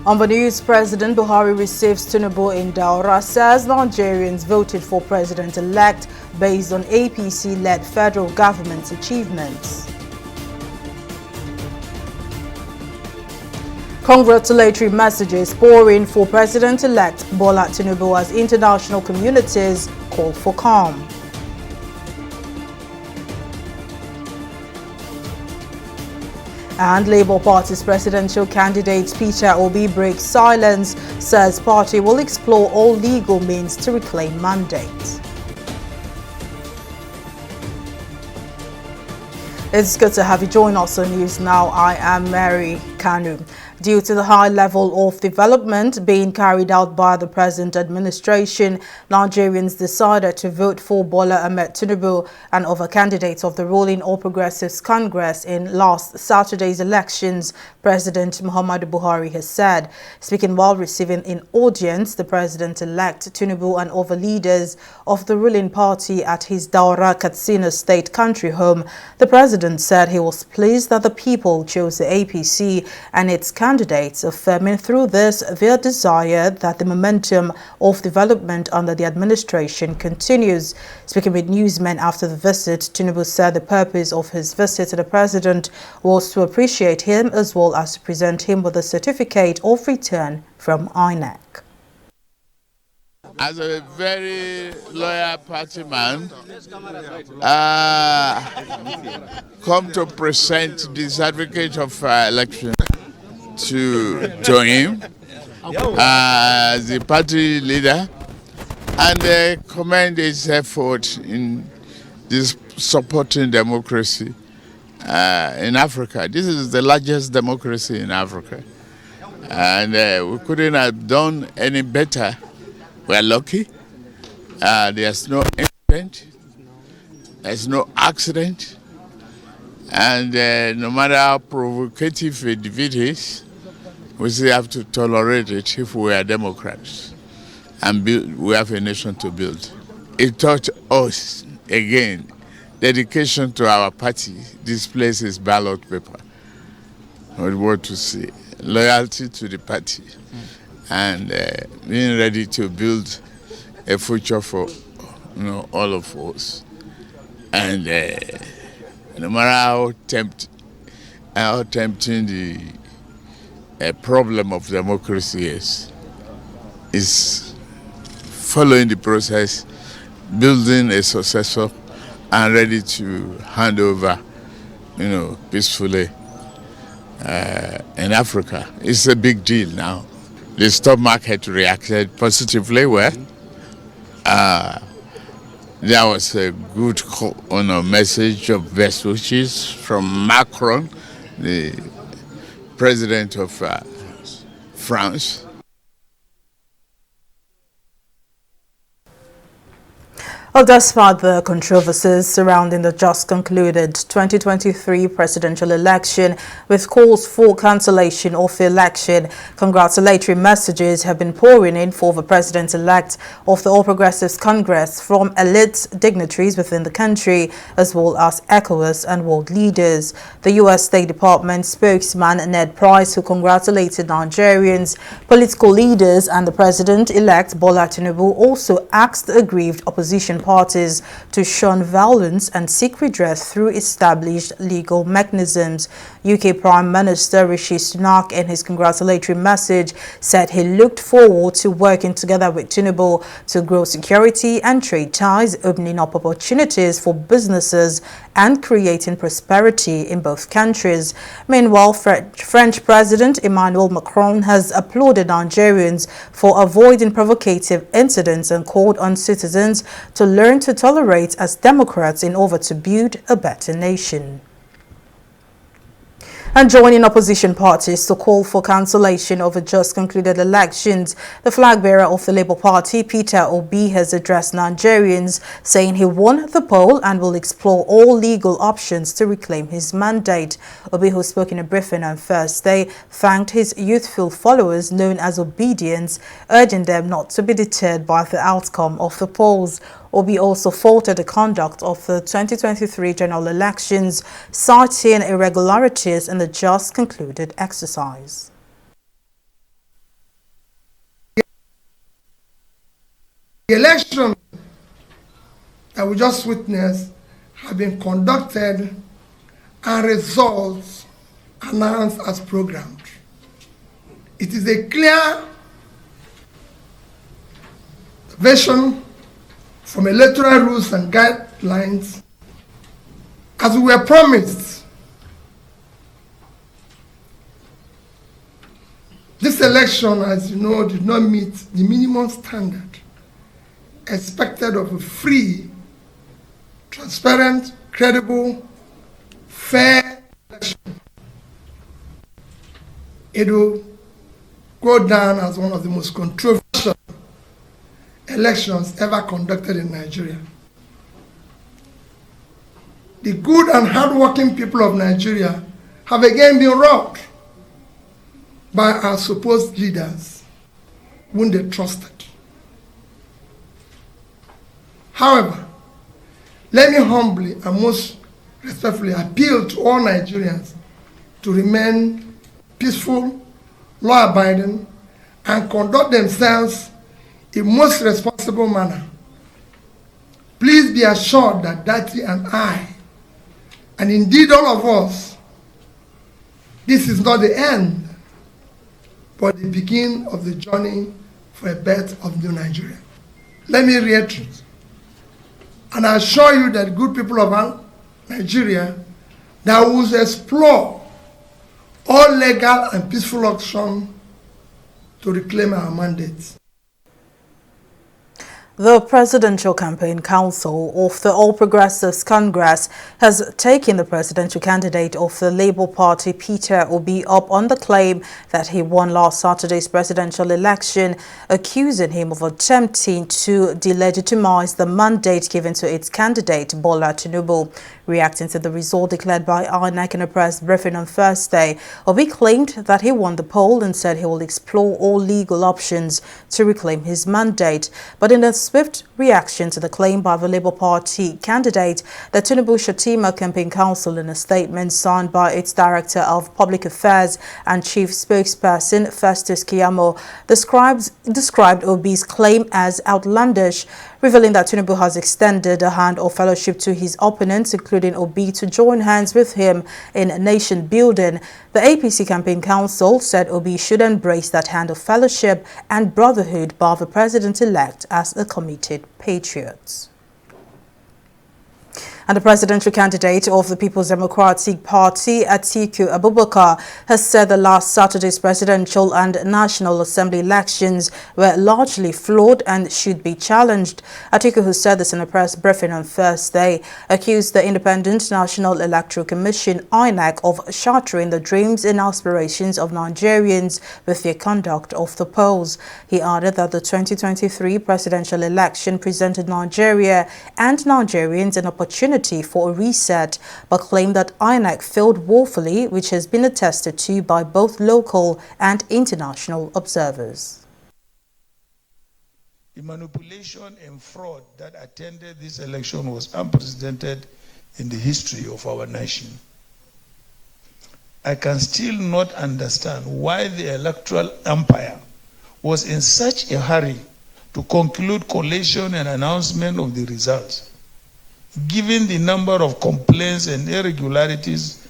On the news, President Buhari receives Tinubu in Daura, says Nigerians voted for president-elect based on APC-led federal government's achievements. Congratulatory messages pouring for President-elect Bola Tinubu as international communities call for calm. And Labour Party's presidential candidate Peter Obi breaks silence, says party will explore all legal means to reclaim mandate. It's good to have you join us on News Now. I am Mary Kanu. Due to the high level of development being carried out by the present administration, Nigerians decided to vote for Bola Ahmed Tinubu and other candidates of the ruling All Progressives Congress in last Saturday's elections, President Muhammadu Buhari has said. Speaking while receiving in audience the president-elect Tinubu and other leaders of the ruling party at his Daura Katsina State country home, the president said he was pleased that the people chose the APC and its candidates, affirming through this their desire that the momentum of development under the administration continues. Speaking with newsmen after the visit, Tinubu said the purpose of his visit to the president was to appreciate him as well as to present him with a certificate of return from INEC. As a very loyal party man, come to present the certificate of election to him as the party leader, and commend his effort in this supporting democracy in Africa. This is the largest democracy in Africa, and we couldn't have done any better. We're lucky. There's no incident, there's no accident, and no matter how provocative a defeat is, we still have to tolerate it if we are Democrats and we have a nation to build. It taught us, again, dedication to our party. This place is ballot paper. We want to see loyalty to the party and being ready to build a future for all of us. And no matter how tempting the problem of democracy is following the process, building a successor, and ready to hand over, peacefully in Africa. It's a big deal now. The stock market reacted positively well. There was a good message of best wishes from Macron, the president of France. Well, despite the controversies surrounding the just concluded 2023 presidential election, with calls for cancellation of the election, congratulatory messages have been pouring in for the president-elect of the All Progressives Congress from elite dignitaries within the country, as well as ECOWAS and world leaders. The U.S. State Department spokesman Ned Price, who congratulated Nigerians, political leaders and the president-elect Bola Tinubu, also asked the aggrieved opposition parties to shun violence and seek redress through established legal mechanisms. UK Prime Minister Rishi Sunak, in his congratulatory message, said he looked forward to working together with Tinubu to grow security and trade ties, opening up opportunities for businesses and creating prosperity in both countries. Meanwhile, French President Emmanuel Macron has applauded Nigerians for avoiding provocative incidents and called on citizens to learn to tolerate as democrats in order to build a better nation. And joining opposition parties to call for cancellation of the just concluded elections, the flag bearer of the Labour Party, Peter Obi, has addressed Nigerians, saying he won the poll and will explore all legal options to reclaim his mandate. Obi, who spoke in a briefing on Thursday, thanked his youthful followers known as Obedience, urging them not to be deterred by the outcome of the polls. Obi also faulted the conduct of the 2023 general elections, citing irregularities in the just concluded exercise. The election that we just witnessed have been conducted and results announced as programmed. It is a clear version from electoral rules and guidelines as we were promised. This election, as you know, did not meet the minimum standard expected of a free, transparent, credible, fair election. It will go down as one of the most controversial elections ever conducted in Nigeria. The good and hardworking people of Nigeria have again been robbed by our supposed leaders whom they trusted. However, let me humbly and most respectfully appeal to all Nigerians to remain peaceful, law-abiding, and conduct themselves in most responsible manner. Please be assured that Dati and I, and indeed all of us, this is not the end, but the beginning of the journey for a birth of new Nigeria. Let me reiterate, and I assure you that good people of Nigeria that will explore all legal and peaceful options to reclaim our mandates. The Presidential Campaign Council of the All Progressives Congress has taken the presidential candidate of the Labour Party, Peter Obi, up on the claim that he won last Saturday's presidential election, accusing him of attempting to delegitimize the mandate given to its candidate, Bola Tinubu. Reacting to the result declared by INEC in a press briefing on Thursday, Obi claimed that he won the poll and said he will explore all legal options to reclaim his mandate. But in a swift reaction to the claim by the Labour Party candidate, the Tinubu-Shatima Campaign Council, in a statement signed by its Director of Public Affairs and Chief Spokesperson, Festus Keyamo, described Obi's claim as outlandish, revealing that Tinubu has extended a hand of fellowship to his opponents, including Obi, to join hands with him in nation building. The APC Campaign Council said Obi should embrace that hand of fellowship and brotherhood by the president-elect as a committed patriot. And the presidential candidate of the People's Democratic Party, Atiku Abubakar, has said the last Saturday's presidential and National Assembly elections were largely flawed and should be challenged. Atiku, who said this in a press briefing on Thursday, accused the Independent National Electoral Commission, INEC, of shattering the dreams and aspirations of Nigerians with their conduct of the polls. He added that the 2023 presidential election presented Nigeria and Nigerians an opportunity for a reset, but claimed that INEC failed woefully, which has been attested to by both local and international observers. The manipulation and fraud that attended this election was unprecedented in the history of our nation. I can still not understand why the electoral umpire was in such a hurry to conclude collation and announcement of the results, given the number of complaints and irregularities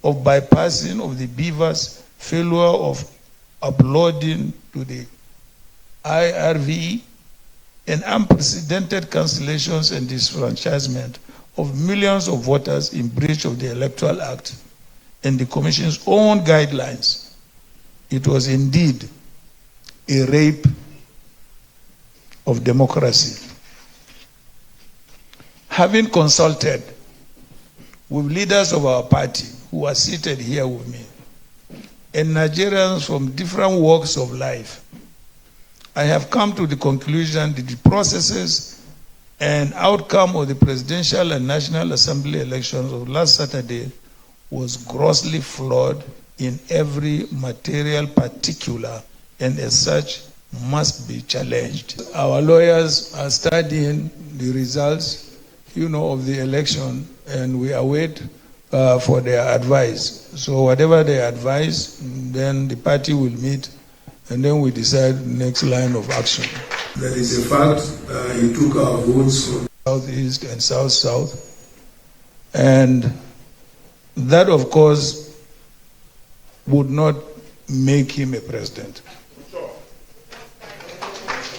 of bypassing of the beavers, failure of uploading to the IRV, and unprecedented cancellations and disfranchisement of millions of voters in breach of the Electoral Act and the Commission's own guidelines. It was indeed a rape of democracy. Having consulted with leaders of our party who are seated here with me and Nigerians from different walks of life, I have come to the conclusion that the processes and outcome of the presidential and National Assembly elections of last Saturday was grossly flawed in every material particular, and as such must be challenged. Our lawyers are studying the results of the election, and we await for their advice. So whatever they advise, then the party will meet, and then we decide the next line of action. That is a fact. He took our votes from Southeast and South-South. And that, of course, would not make him a president.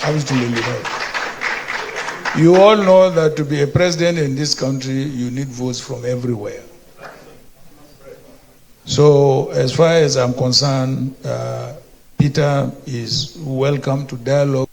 Absolutely not. You all know that to be a president in this country, you need votes from everywhere. So as far as I'm concerned, Peter is welcome to dialogue.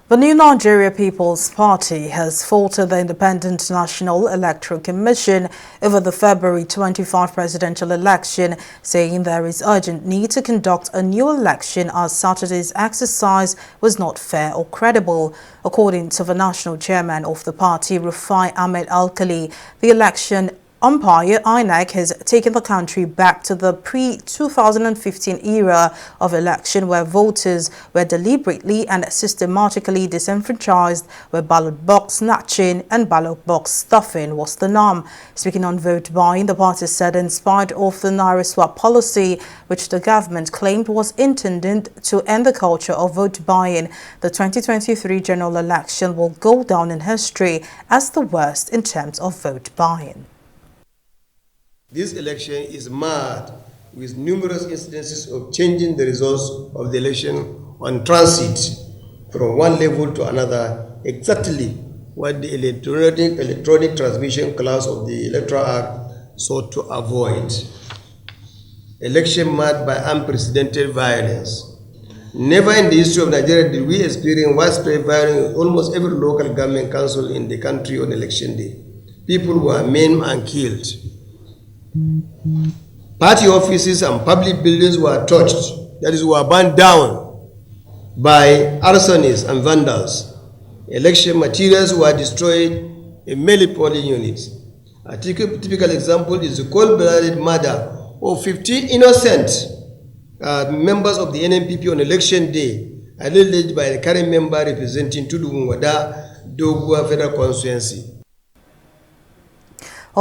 The New Nigeria People's Party has faulted the Independent National Electoral Commission over the February 25 presidential election, saying there is urgent need to conduct a new election as Saturday's exercise was not fair or credible. According to the national chairman of the party, Rufai Ahmed Alkali, the election umpire INEC has taken the country back to the pre-2015 era of election where voters were deliberately and systematically disenfranchised, where ballot box snatching and ballot box stuffing was the norm. Speaking on vote buying, the party said in spite of the Naira swap policy, which the government claimed was intended to end the culture of vote buying, the 2023 general election will go down in history as the worst in terms of vote buying. This election is marred with numerous instances of changing the results of the election on transit from one level to another, exactly what the electronic transmission clause of the Electoral Act sought to avoid. Election marked by unprecedented violence. Never in the history of Nigeria did we experience widespread violence in almost every local government council in the country on election day. People were maimed and killed. Party offices and public buildings were torched, that is, were burned down by arsonists and vandals. Election materials were destroyed in many polling units. A typical example is the cold-blooded murder of 15 innocent members of the NNPP on election day, alleged by the current member representing Tudunwada Dogua Federal Constituency.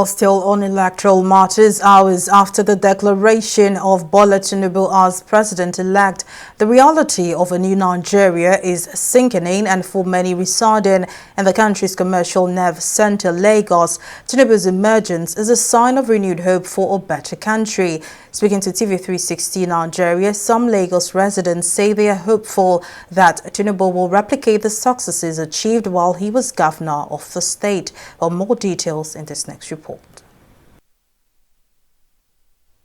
Still on electoral matters, hours after the declaration of Bola Tinubu as president-elect, the reality of a new Nigeria is sinking in, and for many residing in the country's commercial nerve center, Lagos, Tinubu's emergence is a sign of renewed hope for a better country. Speaking to TV360 Nigeria, some Lagos residents say they are hopeful that Tinubu will replicate the successes achieved while he was governor of the state. For more details in this next report.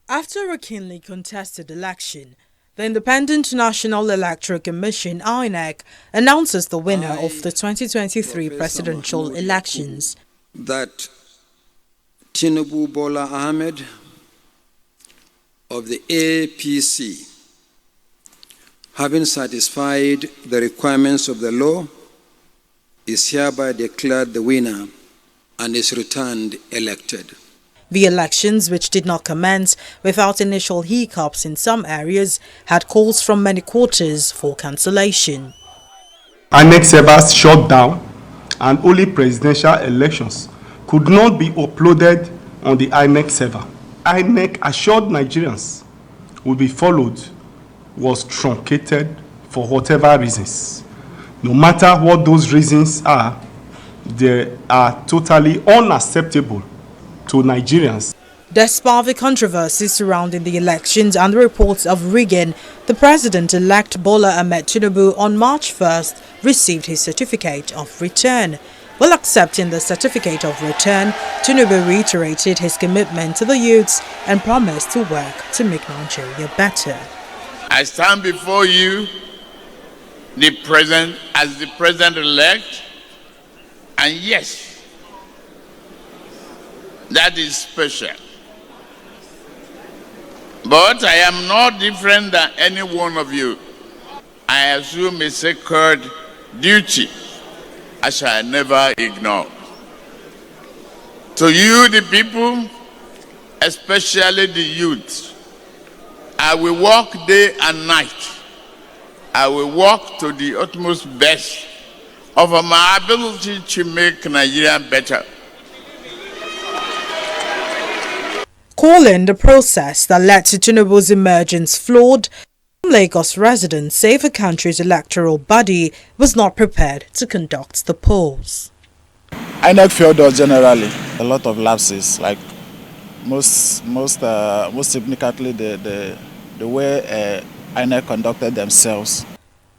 After a keenly contested election, the Independent National Electoral Commission (INEC) announces the winner of the 2023 presidential elections. That Tinubu Bola Ahmed of the APC, having satisfied the requirements of the law, is hereby declared the winner and is returned elected. The elections, which did not commence without initial hiccups in some areas, had calls from many quarters for cancellation. INEC servers shut down, and only presidential elections could not be uploaded on the INEC server. INEC assured Nigerians will be followed was truncated for whatever reasons. No matter what those reasons are, they are totally unacceptable to Nigerians. Despite the controversies surrounding the elections and the reports of rigging, the president-elect Bola Ahmed Tinubu on March 1st received his certificate of return. While accepting the certificate of return, Tinubu reiterated his commitment to the youths and promised to work to make Nigeria better. I stand before you, as the president-elect, and yes, that is special. But I am not different than any one of you. I assume a sacred duty I shall never ignore. To you, the people, especially the youth, I will work day and night. I will work to the utmost best of my ability to make Nigeria better. Calling the process that led to Tinubu's emergence flawed, Lagos residents say the country's electoral body was not prepared to conduct the polls. INEC failed us generally. A lot of lapses, like most significantly the way INEC conducted themselves.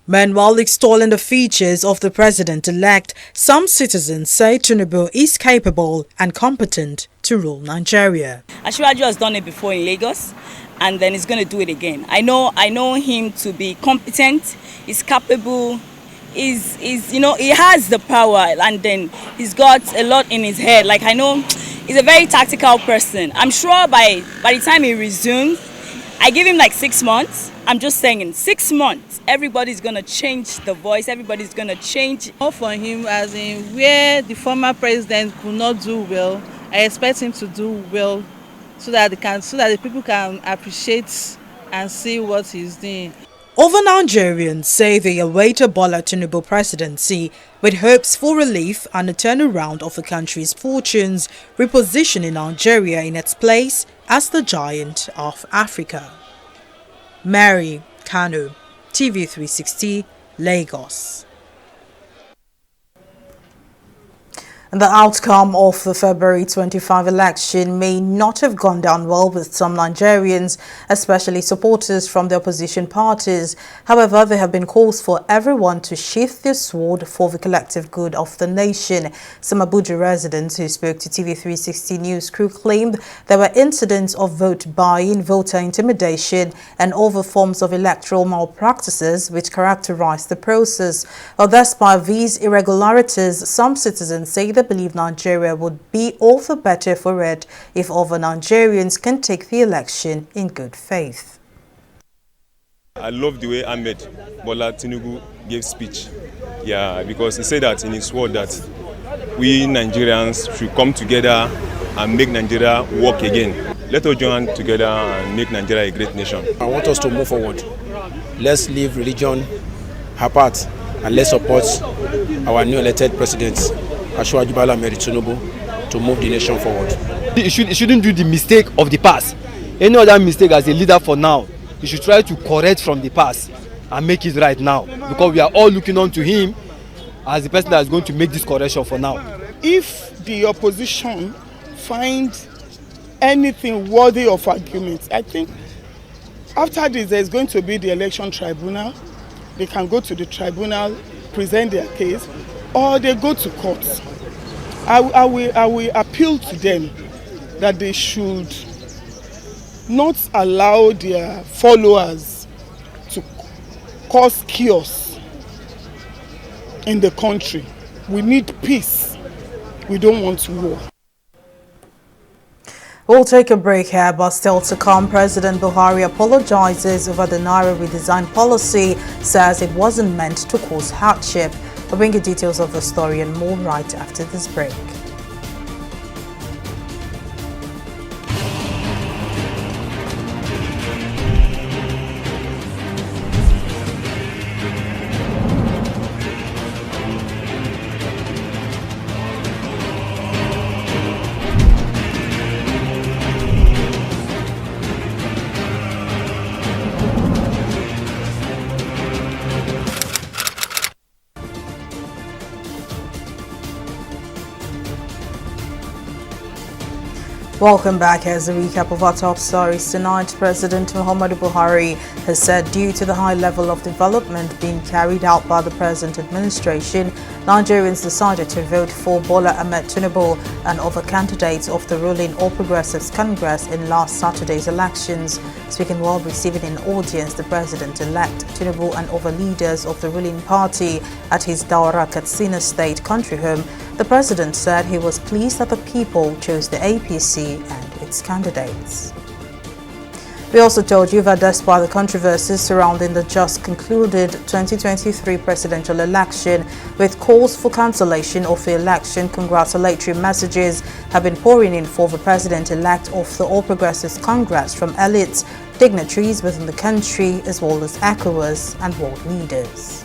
Meanwhile, extolling the features of the president-elect, some citizens say Tinubu is capable and competent to rule Nigeria. Asiwaju has done it before in Lagos, and then he's going to do it again. I know him to be competent, he's capable, he has the power, and then he's got a lot in his head. Like, I know he's a very tactical person. I'm sure by the time he resumes, I give him like 6 months. I'm just saying in 6 months, everybody's going to change the voice, everybody's going to change. More for him, as in where the former president could not do well, I expect him to do well so that the people can appreciate and see what he's doing. Other Nigerians say they await a Bola Tinubu presidency with hopes for relief and a turnaround of the country's fortunes, repositioning Nigeria in its place as the giant of Africa. Mary Kanu, TV360, Lagos. The outcome of the February 25 election may not have gone down well with some Nigerians, especially supporters from the opposition parties. However, there have been calls for everyone to sheath their sword for the collective good of the nation. Some Abuja residents who spoke to TV360 News crew claimed there were incidents of vote buying, voter intimidation, and other forms of electoral malpractices which characterized the process. Well, despite these irregularities, some citizens say they believe Nigeria would be all the better for it if other Nigerians can take the election in good faith. I love the way Ahmed Bola Tinubu gave speech. Yeah, because he said that in his word that we Nigerians should come together and make Nigeria work again. Let us join together and make Nigeria a great nation. I want us to move forward. Let's leave religion apart and let's support our new elected president, Asiwaju Bola Tinubu, to move the nation forward. He shouldn't do the mistake of the past. Any other mistake as a leader for now, he should try to correct from the past and make it right now, because we are all looking on to him as the person that is going to make this correction for now. If the opposition finds anything worthy of argument, I think after this there is going to be the election tribunal. They can go to the tribunal, present their case, or they go to court. I will appeal to them that they should not allow their followers to cause chaos in the country. We need peace. We don't want war. We'll take a break here, but still to come, President Buhari apologizes over the Naira redesign policy, says it wasn't meant to cause hardship. We'll bring you details of the story and more right after this break. Welcome back. As a recap of our top stories tonight, President Muhammadu Buhari has said due to the high level of development being carried out by the present administration, Nigerians decided to vote for Bola Ahmed Tinubu and other candidates of the ruling All Progressives Congress in last Saturday's elections. Speaking while receiving an audience, the president-elect Tinubu and other leaders of the ruling party at his Daura Katsina State country home, the president said he was pleased that the people chose the APC and its candidates. We also told you that despite the controversies surrounding the just concluded 2023 presidential election, with calls for cancellation of the election, congratulatory messages have been pouring in for the president-elect of the All Progressives Congress from elites, dignitaries within the country, as well as ECOWAS and world leaders.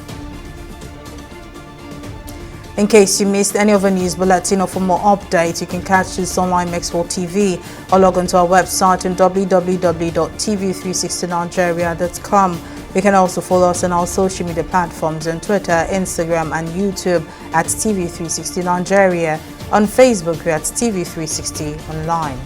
In case you missed any of the news bulletin or for more updates, you can catch this online Maxwell TV or log on to our website on www.tv360nigeria.com. You can also follow us on our social media platforms on Twitter, Instagram, and YouTube at TV360 Nigeria. On Facebook, we're at TV360 Online.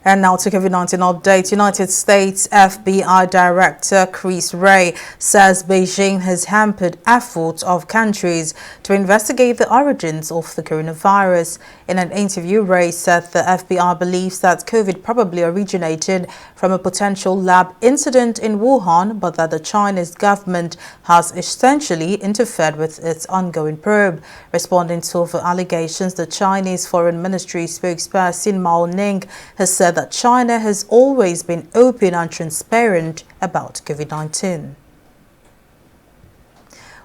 And now to COVID-19 update. United States FBI Director Chris Wray says Beijing has hampered efforts of countries to investigate the origins of the coronavirus. In an interview, Wray said the FBI believes that COVID probably originated from a potential lab incident in Wuhan, but that the Chinese government has essentially interfered with its ongoing probe. Responding to the allegations, the Chinese Foreign Ministry spokesperson Mao Ning has said that China has always been open and transparent about COVID-19.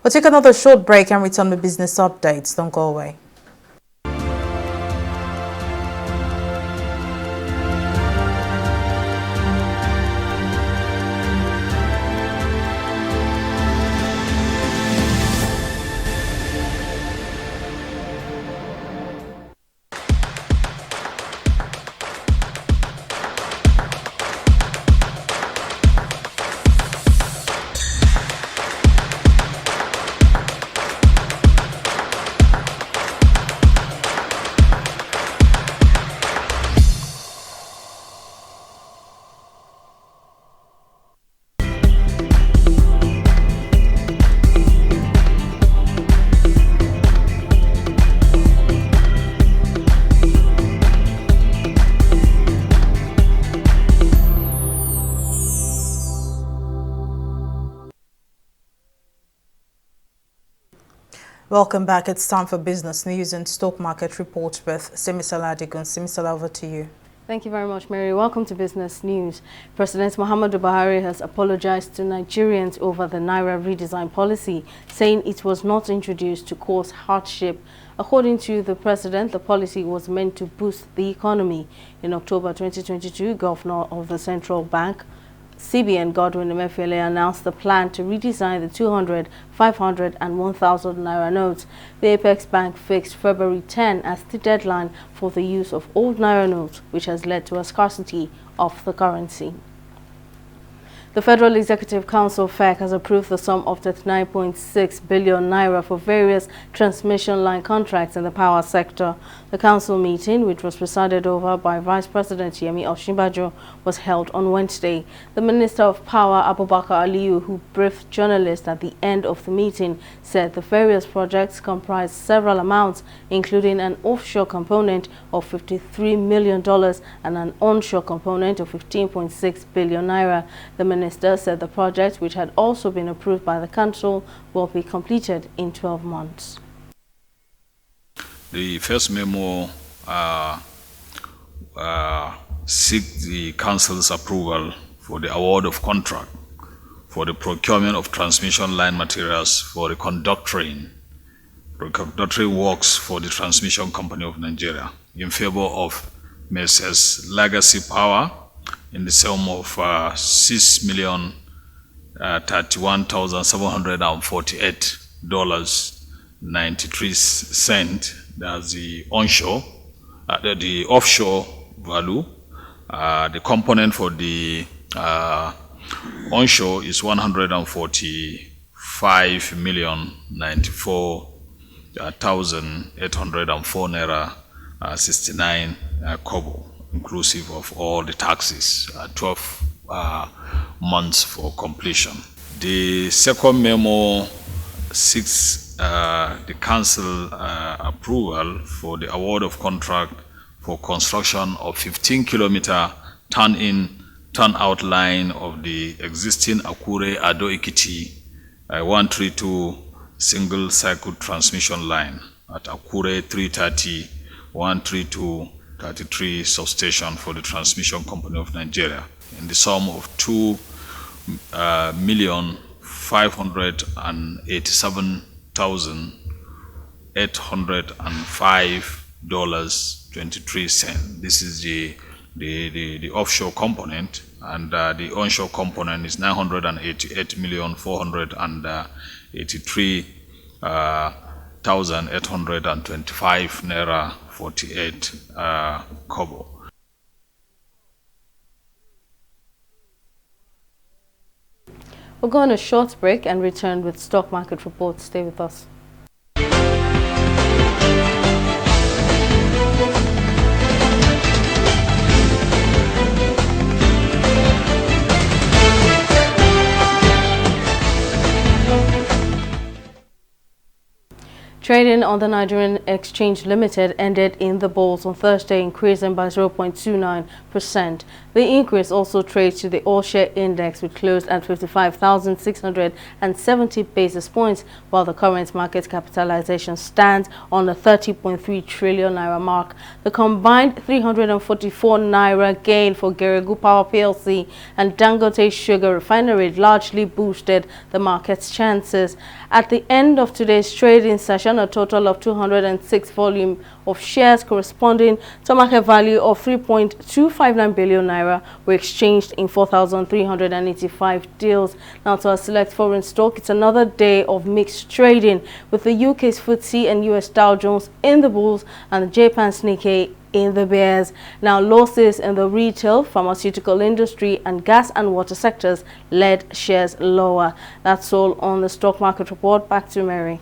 We'll take another short break and return with business updates. Don't go away. Welcome back. It's time for business news and stock market report with Simisala Adigun. Simisala, over to you. Thank you very much, Mary. Welcome to Business News. President Muhammadu Buhari has apologized to Nigerians over the Naira redesign policy, saying it was not introduced to cause hardship. According to the president, the policy was meant to boost the economy. In October 2022, Governor of the Central Bank, CBN Godwin Emefiele, announced the plan to redesign the 200, 500 and 1,000 Naira notes. The Apex Bank fixed February 10 as the deadline for the use of old Naira notes, which has led to a scarcity of the currency. The Federal Executive Council (FEC) has approved the sum of 39.6 billion naira for various transmission line contracts in the power sector. The council meeting, which was presided over by Vice President Yemi Osinbajo, was held on Wednesday. The Minister of Power, Abubakar Aliyu, who briefed journalists at the end of the meeting, said the various projects comprise several amounts, including an offshore component of $53 million and an onshore component of 15.6 billion naira. The Minister said the project, which had also been approved by the council, will be completed in 12 months. The first memo seeks the council's approval for the award of contract for the procurement of transmission line materials for the conductoring works for the Transmission Company of Nigeria in favor of Messrs. Legacy Power in the sum of $6,031,748.93. That's the onshore, the offshore value. The component for the onshore is 145,094,804 naira 69 kobo, inclusive of all the taxes. 12 months for completion. The second memo seeks the council approval for the award of contract for construction of 15-kilometer turn-in, turn-out line of the existing Akure Ado Ekiti 132 single-cycle transmission line at Akure 330 132 33 substation for the Transmission Company of Nigeria in the sum of $2,587,805.23. This is the the offshore component, and the onshore component is 988,483,825 naira 48 kobo. We'll go on a short break and return with stock market reports. Stay with us. Trading on the Nigerian Exchange Limited ended in the bulls on Thursday, increasing by 0.29%. The increase also trades to the all-share index, which closed at 55,670 basis points, while the current market capitalization stands on the 30.3 trillion naira mark. The combined 344 naira gain for Geregu Power PLC and Dangote Sugar Refinery largely boosted the market's chances. At the end of today's trading session, a total of 206 volume of shares corresponding to a market value of 3.259 billion naira were exchanged in 4,385 deals. Now to our select foreign stock, it's another day of mixed trading, with the UK's FTSE and US Dow Jones in the bulls and the Japan's Nikkei in the bears. Now losses in the retail, pharmaceutical industry and gas and water sectors led shares lower. That's all on the stock market report. Back to Mary.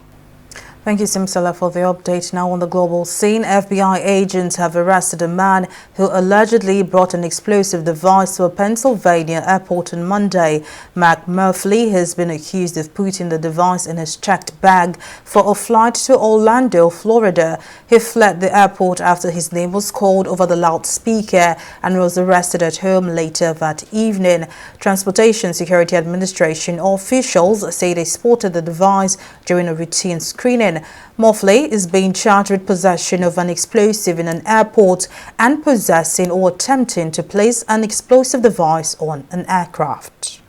Thank you, Simsala, for the update. Now on the global scene, FBI agents have arrested a man who allegedly brought an explosive device to a Pennsylvania airport on Monday. Mark Murphy has been accused of putting the device in his checked bag for a flight to Orlando, Florida. He fled the airport after his name was called over the loudspeaker and was arrested at home later that evening. Transportation Security Administration officials say they spotted the device during a routine screening. Murphy is being charged with possession of an explosive in an airport and possessing or attempting to place an explosive device on an aircraft.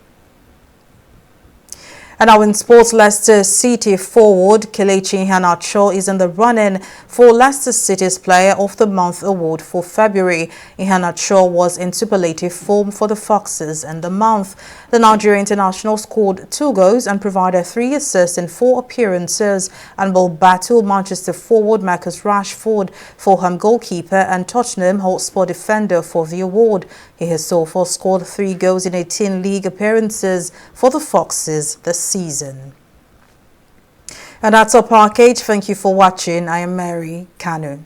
And now in sports, Leicester City forward Kelechi Iheanacho is in the running for Leicester City's Player of the Month award for February. Iheanacho was in superlative form for the Foxes in the month. The Nigeria international scored 2 goals and provided 3 assists in 4 appearances and will battle Manchester forward Marcus Rashford, Fulham goalkeeper and Tottenham Hotspur defender for the award. He has so far scored 3 goals in 18 league appearances for the Foxes this season. And that's our package. Thank you for watching. I am Mary Kanu.